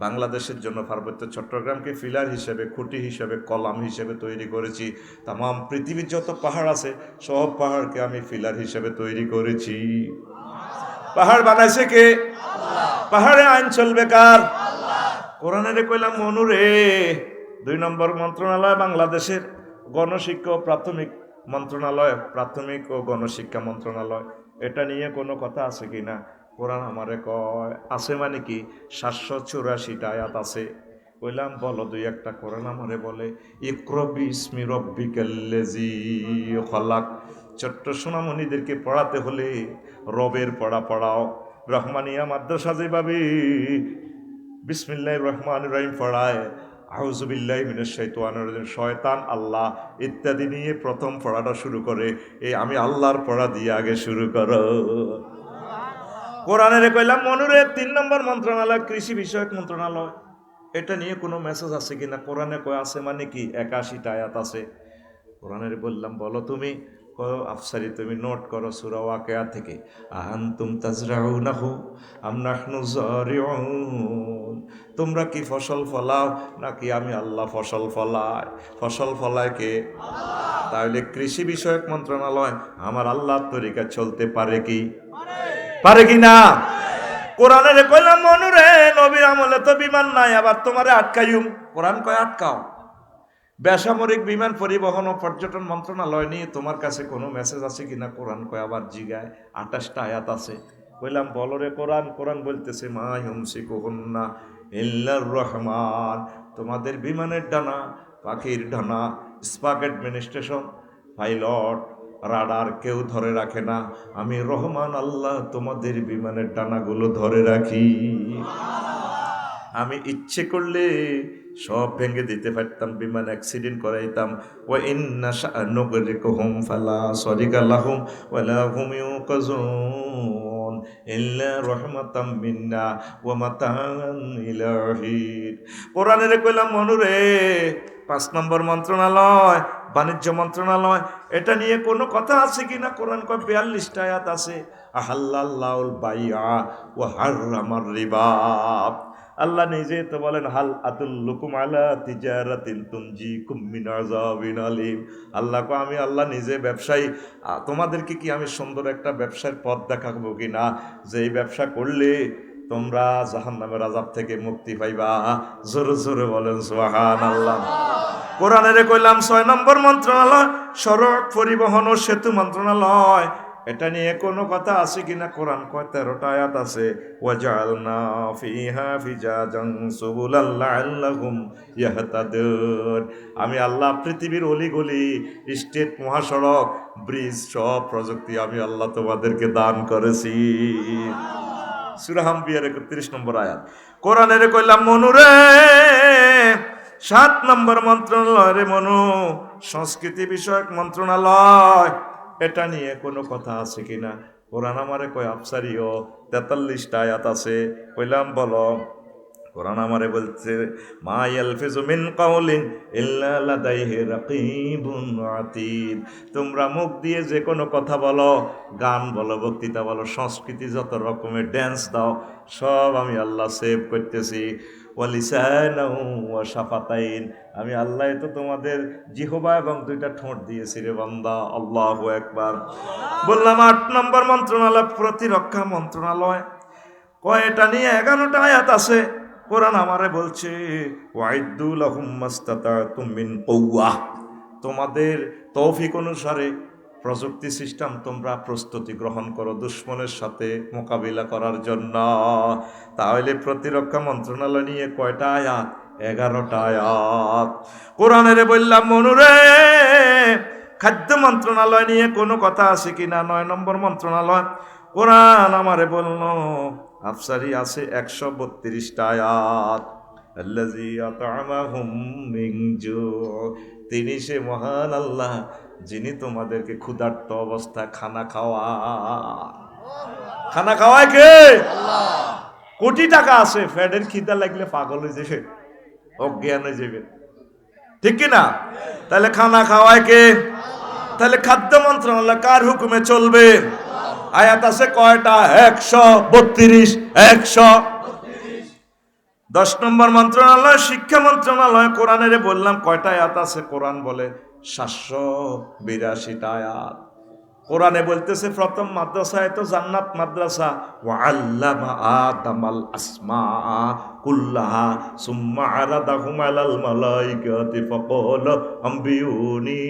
বাংলাদেশের জন্য পার্বত্য চট্টগ্রামকে ফিলার হিসেবে, খুঁটি হিসেবে, কলাম হিসেবে তৈরি করেছি। তামাম পৃথিবীর যত পাহাড় আছে সব পাহাড়কে আমি ফিলার হিসেবে তৈরি করেছি। পাহাড় বানাইছে কে? পাহাড়ে আইন চলবে কার? কোরআনের কইলাম মনুরে 2 নম্বর মন্ত্রণালয় বাংলাদেশের গণশিক্ষা ও প্রাথমিক মন্ত্রণালয়, প্রাথমিক ও গণশিক্ষা মন্ত্রণালয়, এটা নিয়ে কোনো কথা আছে কিনা? কোরআন আমারে কয় আছে। মানে কি? 784টা আয়াত আছে। কইলাম বলো 2-1টা। কোরআন আমারে বলে ইকরা বিসমি রব্বিকাল্লাযী খলাক। ছোট্ট সোনামণিদেরকে পড়াতে হলে রবের পড়া পড়াও। রহমানিয়া মাদ্রাসা যেভাবে বিসমিল্লাহির রহমানির রহিম পড়ায়, আউযু বিল্লাহি মিনাশ শাইতানির রাজিম, শয়তান, আল্লাহ ইত্যাদি নিয়ে প্রথম পড়াটা শুরু করে, এই আমি আল্লাহর পড়া দিয়ে আগে শুরু করো। কোরআনের কইলাম মনুরে 3 নম্বর মন্ত্রণালয় কৃষি বিষয়ক মন্ত্রণালয়, এটা নিয়ে কোনো মেসেজ আছে কিনা? কোরআনে কয় আছে। মানে কি? 81টা আয়াত আছে। কোরআনের বললাম বলো তুমি। আফসারি তুমি নোট করো সূরা ওয়াকিয়া থেকে, আনতুম তাজরাউনাহু আম নাহনু যারিউন। তোমরা কি ফসল ফলাও নাকি আমি আল্লাহ ফসল ফলাই? ফসল ফলায় কে? তাহলে কৃষি বিষয়ক মন্ত্রণালয় আমার আল্লাহর তরিকা চলতে পারে কি? পারে কি না? কোরআনের কইলাম মনুরে নবীর আমলে তো বিমান নাই, আবার তোমারে আটকাইম। কোরআন কয় আটকাও। বেসামরিক বিমান পরিবহন ও পর্যটন মন্ত্রণালয় নিয়ে তোমার কাছে কোনো মেসেজ আছে কিনা? কোরআন কয় আবার জিগায় 28টা আয়াত আছে। কইলাম বলো রে কোরআন। কোরআন বলতেছে মা ইউমসিকুহুন্না ইল্লার রহমান। তোমাদের বিমানের ডানা, পাখির ডানা, স্পাক অ্যাডমিনিস্ট্রেশন, পাইলট, রাডার কেউ ধরে রাখে না, আমি রহমান আল্লাহ তোমাদের বিমানের ডানাগুলো ধরে রাখি। আমি ইচ্ছে করলে সব ভেঙে দিতে পারতাম, বিমান অ্যাক্সিডেন্ট করাইতাম। ওয়া ইন্না শানুগরিকুহুম ফালা সারিকা লাহুম ওয়ালা হুম ইউকাজুন ইল্লা রাহমাতাম মিন্না ওয়া মাতাআন ইলা হিন। কোরআনের কইলাম মনুরে 5 নম্বর মন্ত্রণালয় বাণিজ্য মন্ত্রণালয়, এটা নিয়ে কোনো কথা আছে কিনা? কোরআন কয় 42টা আয়াত আছে। আহাল্লাল্লাহুল বাইআ ওয়া হাররামার রিবা। আল্লাহ নিজে তো বলেন হাল আদুল্লুকুম আলা তিজারাতিন তুনজিকুম মিন আযাবিন আলিম। আল্লাহ কয় আমি আল্লাহ নিজে ব্যবসায়ী, তোমাদেরকে কি আমি সুন্দর একটা ব্যবসার পথ দেখাবো কিনা, যে এই ব্যবসা করলে তোমরা জাহান্নামের আযাব থেকে মুক্তি পাইবা? জোরে জোরে বলেন সুবহানাল্লাহ। কোরআনের কইলাম 6 নম্বর মন্ত্রণালয় সড়ক পরিবহন ও সেতু মন্ত্রণালয়, এটা নিয়ে কোনো কথা আছে কিনা? কোরআন কয় 13টা আয়াত আছে। ওয়াজআলনা ফিহা ফিজাজান সুবুলাল লাআল্লাহুম ইয়াহতাদুন। আমি আল্লাহ পৃথিবীর অলিগলি, স্টেট, মহাসড়ক, ব্রিজ, সব প্রযুক্তি আমি আল্লাহ তোমাদেরকে দান করেছি। সূরা আম্বিয়ার 31 নম্বর আয়াত। কোরআনের কইলাম মনুরে 7 নম্বর মন্ত্রণালয় রে মনু, সংস্কৃতি বিষয়ক মন্ত্রণালয়, এটা নিয়ে কোনো কথা আছে কিনা? কোরআন আমারে কয় আফসারিও 43টা আয়াত আছে। কইলাম বলো। কোরআন আমারে বলছে মা ইয়ালফিজু মিন কাউলিন ইল্লা লাদাইহি রাকিবুন আতীদ। তোমরা মুখ দিয়ে যে কোনো কথা বলো, গান বলো, বক্তৃতা বলো, সংস্কৃতি যত রকমের ড্যান্স দাও, সব আমি আল্লাহ সেভ করতেছি। ওয়ালিসানাও ওয়া শাফাতাইন। আমি আল্লাহ তো তোমাদের জিহবা এবং 2টা ঠোঁট দিয়েছি রে বান্দা। আল্লাহু আকবার। বললাম 8 নম্বর মন্ত্রণালয় প্রতিরক্ষা মন্ত্রণালয়, কয়টা নিয়ে 11টা আয়াত আছে। কোরআন আমারে বলছে ওয়াইদু লাহুম মাস্তাতাতুম মিন কুওয়া। তোমাদের তৌফিক অনুসারে প্রযুক্তি সিস্টেম তোমরা প্রস্তুতি গ্রহণ করো দুশ্মনের সাথে মোকাবিলা করার জন্য। তাহলে প্রতিরক্ষা মন্ত্রণালয় নিয়ে কয়টা আয়াত? 11টা আয়াত। কোরআনের বললাম মনুরে খাদ্য মন্ত্রণালয় নিয়ে কোনো কথা আছে কিনা? 9 নম্বর মন্ত্রণালয়। কোরআন আমারে বলল আফসারি আছে 132টা আয়াত। আল্লাযী আত'আমাহুম মিন জু'। তিনি সে মহান আল্লাহ যিনি তোমাদেরকে ক্ষুধার্ত অবস্থায় খানা খাওয়ায় কে? কোটি টাকা আছে, ফ্যাটের খিদা লাগলে পাগল হয়ে যাবে, অজ্ঞান হয়ে যাবে, ঠিক কিনা? তাহলে খানা খাওয়ায় কে? তাহলে খাদ্য মন্ত্রণালয় কার হুকুমে চলবে? আয়াত আছে কয়টা? 132। 10 নম্বর মন্ত্রণালয় শিক্ষা মন্ত্রণালয়। কোরআনের বললাম কয়টা আয়াত আছে? কোরআন বলে 782টা আয়াত। কোরআনে বলতেছে প্রথম মাদ্রাসায় তো জান্নাত মাদ্রাসা, ওয়া আল্লামা আদামাল আসমা কুল্লাহা সুম্মা আরাদাহুম আলাল মালাইকাতি ফাকালা আম্বিউনি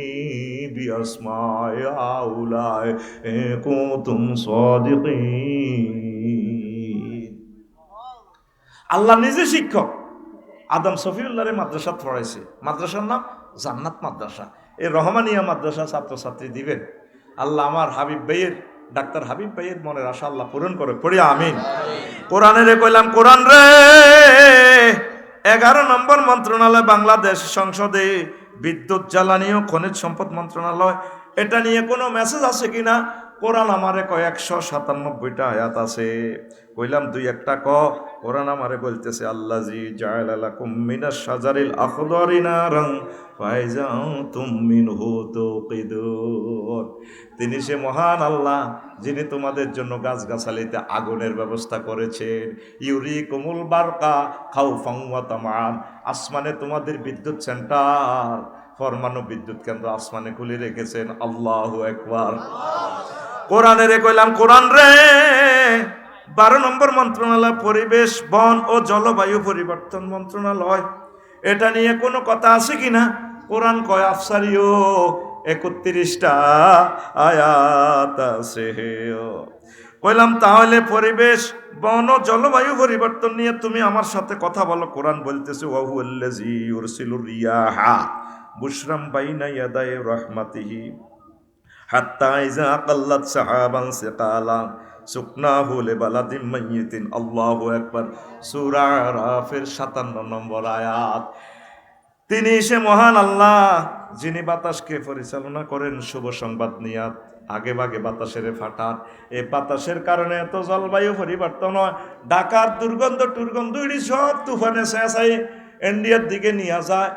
বিআসমাই আউলাই কুনতুম সাদিকিন। আল্লাহ নিজে শিক্ষক। আদম সফিউল্লাহরে মাদ্রাসা পড়াইছে, মাদ্রাসার নাম জান্নাত মাদ্রাসা। এই রহমানিয়া মাদ্রাসা ছাত্রছাত্রী দিবেন। আল্লাহ আমার হাবিব ভাইয়ের, ডাক্তার হাবিব ভাইয়ের মনের আশা আল্লাহ পূরণ করে, পড়ি আমিন। কোরআনে রে কইলাম, কোরআন রে 11 নম্বর মন্ত্রণালয় বাংলাদেশ সংসদে বিদ্যুৎ জ্বালানি ও খনিজ সম্পদ মন্ত্রণালয়। এটা নিয়ে কোনো মেসেজ আছে কিনা? কোরআন আমারে কয় 197টা আয়াত আছে। কইলাম দুই একটা কোরআন আমারে বলতেছে আল্লাযী জাআলা লাকুম মিনাশ শাজারিল আখদারি নারান ফাইজাতুম মিনহু তুকিদুন। তিনি সে মহান আল্লাহ যিনি তোমাদের জন্য গাছগাছালিতে আগুনের ব্যবস্থা করেছেন। ইউরিকুমুল বারকা খাউফান ওয়া তামান। আসমানে তোমাদের বিদ্যুৎ সেন্টার, পরমাণু বিদ্যুৎ কেন্দ্র আসমানে খুলে রেখেছেন। আল্লাহু আকবার। কোরআনে কইলাম, কোরআন রে 12 নম্বর মন্ত্রণালয় পরিবেশ বন ও জলবায়ু পরিবর্তন মন্ত্রণালয়। এটা নিয়ে কোনো কথা আছে কিনা? কোরআন কয় আফসারিও 31টা আয়াত আছে। কইলাম তাহলে পরিবেশ বন ও জলবায়ু পরিবর্তন নিয়ে তুমি আমার সাথে কথা বলো। কোরআন বলতেছে ওয়া হুয়াল্লাযী ইউরসিলুর রিয়াহা বুশরাম বাইনা ইয়াদাই রাহমাতিহি হাত্তা ইযা আকাল্লাত সাহাবান সিকালা সুকনাহু লিবালাদিম মাইয়িতিন। আল্লাহু আকবার। সূরা আরাফের 57 নম্বর আয়াত। তিনি সে মহান আল্লাহ যিনি বাতাসকে পরিচালনা করেন শুভ সংবাদ নিয়ে আগে ভাগে বাতাসের ফাটান। এই বাতাসের কারণে এত জলবায়ু পরিবর্তন হয়। ঢাকার দুর্গন্ধ টুর্গন্ধ এটি সব তুফানে চেঁচাই ইন্ডিয়ার দিকে নিয়ে যায়।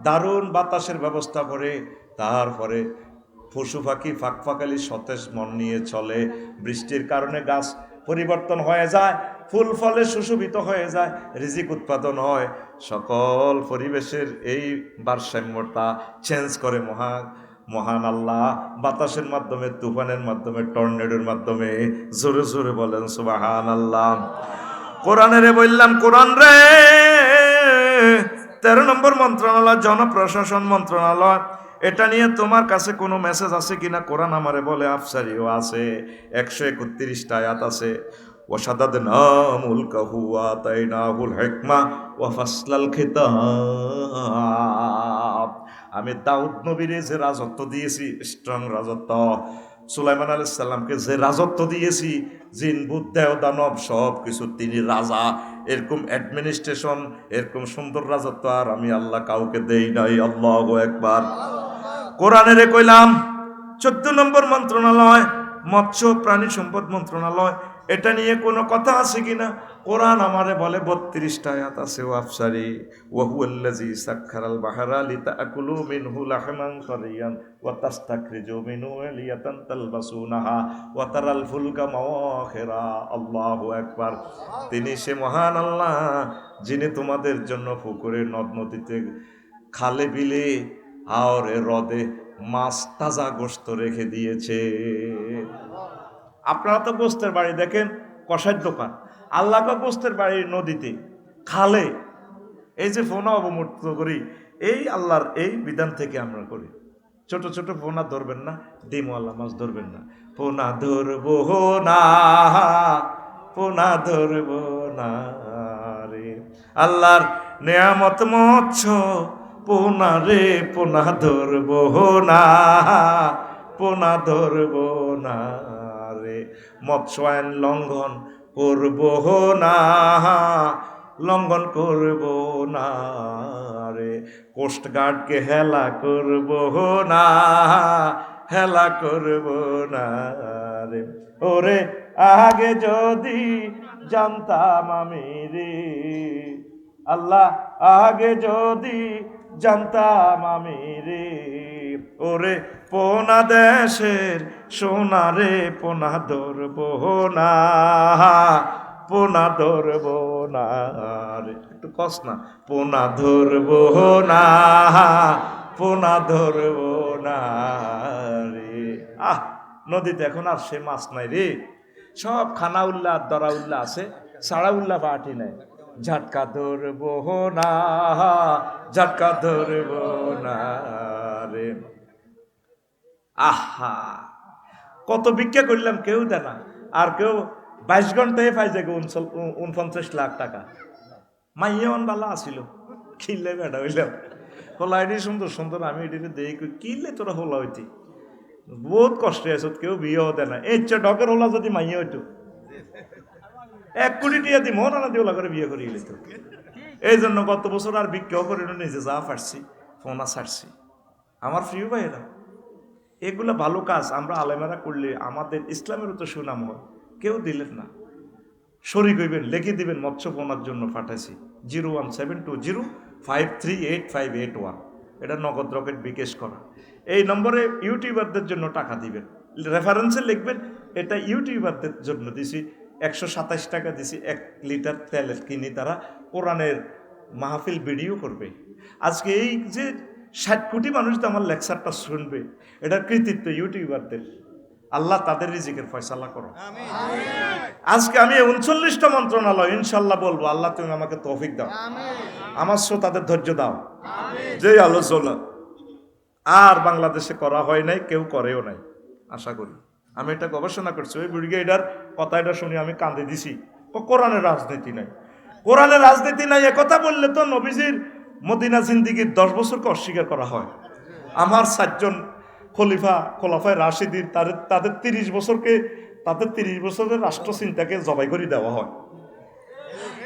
দারুণ বাতাসের ব্যবস্থা করে, তারপরে পশু পাখি ফাঁকফাকালি সতেজ মন নিয়ে চলে। বৃষ্টির কারণে গাছ পরিবর্তন হয়ে যায়, ফুল ফলে সুশোভিত হয়ে যায়, রিজিক উৎপাদন হয়। সকল পরিবেশের এই ভারসাম্যটা চেঞ্জ করে মহান আল্লাহ বাতাসের মাধ্যমে, তুফানের মাধ্যমে, টর্নেডোর মাধ্যমে। জোরে জোরে বলেন সুবহানাল্লাহ। কোরআনে বললাম, কোরআন রে 13 নম্বর মন্ত্রণালয় জনপ্রশাসন মন্ত্রণালয়। এটা নিয়ে তোমার কাছে কোনো মেসেজ আছে কিনা? কোরআন আমারে বলে আফসারিও আছে। 131টা আয়াত আছে। ওয়াশাদাদনা মুলকাহু ওয়া আতাইনাহুল হিকমা ওয়া ফাসলাল খিতাব। আমি দাউদ নবীরে যে রাজত্ব দিয়েছি, স্ট্রং রাজত্ব, সুলাইমান আলাইহিস সালামকে যে রাজত্ব দিয়েছি, জিন ভূত দেহ দানব সব কিছু তিনি রাজা। এরকম অ্যাডমিনিস্ট্রেশন, এরকম সুন্দর রাজত্ব আর আমি আল্লাহ কাউকে দেই নাই। আল্লাহু আকবার। কোরআনে কইলাম 14 নম্বর মন্ত্রণালয় মৎস্য প্রাণী সম্পদ মন্ত্রণালয়। এটা নিয়ে কোনো কথা আছে কিনা? কোরআন আমারে বলে 32টা আয়াত আছে। ও আফসারি ওয়া হুয়াল্লাযী সাখখারাল বাহরা লিতাকুলু মিনহু লাহমান তারিয়ান ওয়া তাস্তাখরিজু মিনহু লিয়াতান তালবাসুনাহা ওয়া তারাল ফুলকা মাওয়াখিরা। আল্লাহু আকবার। তিনি সে মহান আল্লাহ যিনি তোমাদের জন্য পুকুরে, নদ নদীতে, খালে বিলে আর হ্রদে মাছ তাজা গোশত রেখে দিয়েছে। আপনারা তো গোশতের বাড়ি দেখেন, কষার দোকান। আল্লাহ গোশতের বাড়ি নদীতে, খালে। এই যে ফোনা অবমুক্ত করি, এই আল্লাহর এই বিধান থেকে আমরা করি। ছোট ছোট ফোনা ধরবেন না, ডিমওয়ালা মাছ ধরবেন না। ফোনা ধরবো না, ফোনা ধরবো না রে। আল্লাহর নেয়ামত মৎস্য পোনা রে, পোনা ধরবো না, পোনা ধরবো না রে। মৎস্য আইন লঙ্ঘন করবো না, লঙ্ঘন করব না রে, কোস্ট গার্ডকে হেলা করব না, হেলা করব না রে। ওরে আগে যদি জানতাম আমি রে, আল্লাহ আগে যদি জানতাম আমি রে, ওরে পোনা দেশের সোনারে পোনা ধরব না, পোনা ধরব না রে। একটু কস না, পোনা ধরব না, পোনা ধরব না রে। আহ, নদীতে এখন আর সে মাছ নাই রে, সব খানা উল্লাহ দরা উল্লাহ আছে, সাড়া উল্লাহ পাটি নাই। ঝাটকা ধরব না, ঝাটকা ধরব না রে। আহা, কত ভিক্ষা করলাম কেউ দেয় না, আর কেউ 22 ঘন্টায় পাই যায় 49 লাখ টাকা। মাইয়ান বালা আসিল, কিনলে বেটা হইলাম, হোলা এটি সুন্দর সুন্দর, আমি এটিতে দেখি কিনলে তোরা হোলা হইতি বহুত কষ্টে আছো, কেউ বিয়েও দেয় না। এই ডকের হোলা যদি মাইয়া হইতো 1 কোটি টিয়া দি মন আনা দিয়ে ওলা করে বিয়ে করে গেলে। এই জন্য গত বছর আর ভিক্ষাও করে নিজে যা পারছি ফোনা ছাড়ছি। আমার প্রিয় ভাইয়েরা, এগুলো ভালো কাজ আমরা আলেমেরা করলে আমাদের ইসলামেরও তো সুনাম হয়। কেউ দিলেন না, শরীক হইবেন, লিখে দিবেন মৎস্য পোনার জন্য পাঠাইছি 01720538581। এটা নগদ রকেট বিকাশ করা। এই নম্বরে ইউটিউবারদের জন্য টাকা দিবেন, রেফারেন্সে লিখবেন এটা ইউটিউবারদের জন্য দিছি। 127 টাকা দিছি 1 লিটার তেল কিনি, তারা কোরআনের মাহফিল ভিডিও করবে। আজকে এই যে 60 কোটি মানুষ তো আমার লেকচারটা শুনবে, এটার কৃতিত্ব ইউটিউবারদের। আল্লাহ তাদের রিজিকের ফয়সালা করো। আজকে আমি 39টা মন্ত্রণালয় ইনশাল্লাহ বলবো, আল্লাহ তুমি আমাকে তৌফিক দাও, আমার শ্রোতাদের ধৈর্য দাও। যে আলোচনা আর বাংলাদেশে করা হয় নাই, কেউ করেও নাই আশা করি। আমি এটা গবেষণা করছি, ওই ব্রিগেডার কথা এটা শুনে আমি কাঁদে দিছি। কোরআনের রাজনীতি নাই, কোরআনের রাজনীতি নাই একথা বললে তো নবীজির মদিনা জিন্দিগির 10 বছরকে অস্বীকার করা হয়। আমার 4 জন খোলাফায় রাশিদিন তাদের 30 বছরকে, তাদের 30 বছরের রাষ্ট্র চিন্তাকে জবাই করে দেওয়া হয়।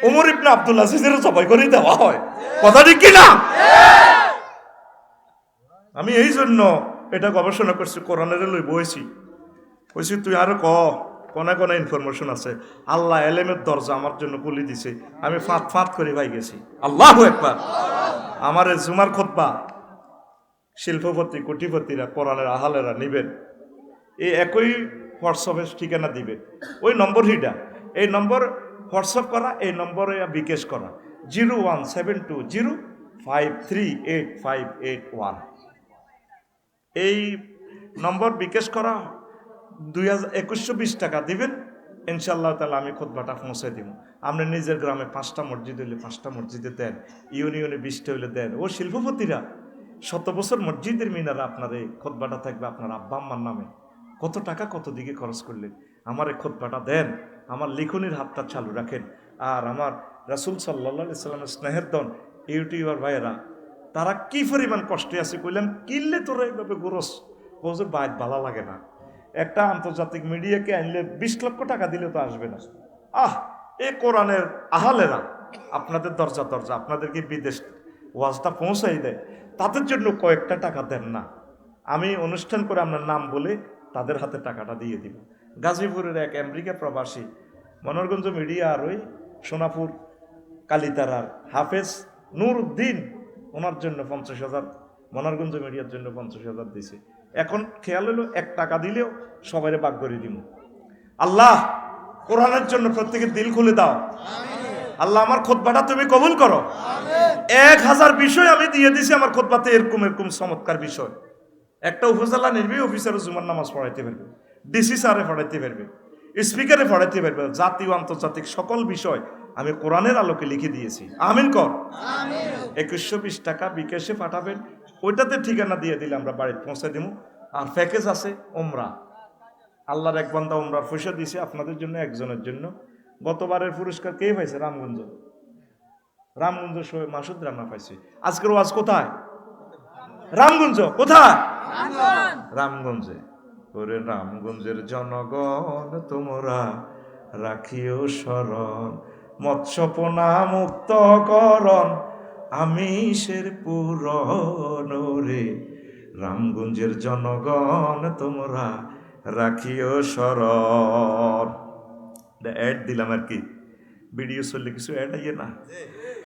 ওমর ইবনে আব্দুল আজিজের জবাই করে দেওয়া হয়। কথা ঠিক কিনা? আমি এই জন্য এটা গবেষণা করছি, কোরআনের লই বইছি, কইছি তুই আরো কোনা কোনা ইনফরমেশন আছে। আল্লাহ এলেমের দরজা আমার জন্য খুলে দিছে, আমি ফাঁত ফাঁত করে পাই গেছি। আল্লাহু আকবার। আমার জুমার খুতবা শিল্পপতি কোটিপতিরা কোরআনের আহালেরা নিবেন, এই একই হোয়াটসঅ্যাপের ঠিকানা দিবেন, ওই নম্বর হিডা, এই নম্বর হোয়াটসঅ্যাপ করা, এই নম্বরে বিকাশ করা 01720538581। এই নম্বর বিকাশ করা 2120 টাকা দিবেন, ইনশাআল্লাহ তাআলা আমি খুতবাটা পৌঁছে দিব। আপনি নিজের গ্রামে 5টা মসজিদ হইলে 5টা মসজিদে দেন, ইউনিয়নে 20টা হইলে দেন। ও শিল্পপতিরা 100 বছর মসজিদের মিনারে আপনার এই খুতবাটা থাকবে আপনার আব্বা আম্মার নামে। কত টাকা কত দিকে খরচ করলেন, আমার এই খুতবাটা দেন, আমার লিখনির হাতটা চালু রাখেন। আর আমার রাসূল সাল্লাল্লাহু আলাইহি সাল্লামের স্নেহের দন ইউটিউবার ভাইয়েরা, তারা কি পরিমাণ কষ্টে আছে কইলাম, কিনলে তোরা এইভাবে গোরস হুজুর বাইত ভালো লাগে না। একটা আন্তর্জাতিক মিডিয়াকে আনলে 20 লক্ষ টাকা দিলে তো আসবে না। এই কোরআনের আহালেরা আপনাদের দরজা দরজা আপনাদেরকে বিদেশ ওয়াজটা পৌঁছাই দেয়, তাদের জন্য কয়েকটা টাকা দেন না। আমি অনুষ্ঠান করে আপনার নাম বলে তাদের হাতে টাকাটা দিয়ে দিব। গাজীপুরের এক আমেরিকা প্রবাসী মনোরগঞ্জ মিডিয়া আর ওই সোনাপুর কালিতারার হাফেজ নূর উদ্দিন, ওনার জন্য 50,000, মনোরগঞ্জ মিডিয়ার জন্য 50,000 দিছে। এখন খেয়াল হলো 1 টাকা দিলেও সবাই ভাগ করে দিব। আল্লাহ কোরআনের জন্য প্রত্যেকের দিল খুলে দাও। আল্লাহ আমার খুতবাটা তুমি কবুল করো। 1000 বিষয় আমি দিয়ে দিছি আমার খুতবাতে, এরকম এরকম চমৎকার বিষয়। একটা উপজেলা নির্বাহী অফিসারও জুমার নামাজ পড়াইতে পারবে, ডিসি স্যারে পড়াইতে পারবে, স্পিকারে পড়াইতে পারবে, জাতীয় আন্তর্জাতিক সকল বিষয় আমি কোরআনের আলোকে লিখে দিয়েছি। আমিন কর। 2120 টাকা বিকাশে পাঠাবেন, ওইটাতে ঠিকানা দিয়ে দিলে আমরা বাড়িতে পৌঁছে দিব। আর প্যাকেজ আছে ওমরা, আল্লাহর এক বান্দা ওমরার পয়সা দিয়েছে আপনাদের জন্য, একজনের জন্য। গতবারের পুরস্কার কে পাইছে? রামগঞ্জ মাসুদ রান্না পাইছে। আজকের ওয়াজ কোথায়? রামগঞ্জ। কোথায়? রামগঞ্জে। ওরে রামগঞ্জের জনগণ তোমরা রাখিও স্মরণ, মৎস্যপনা মুক্ত করণ আমিষের পূরণ রে, রামগঞ্জের জনগণ তোমরা রাখিও স্মরণ। অ্যাড দিলাম আর কি, ভিডিও চললে কিছু অ্যাড আইয়ে না।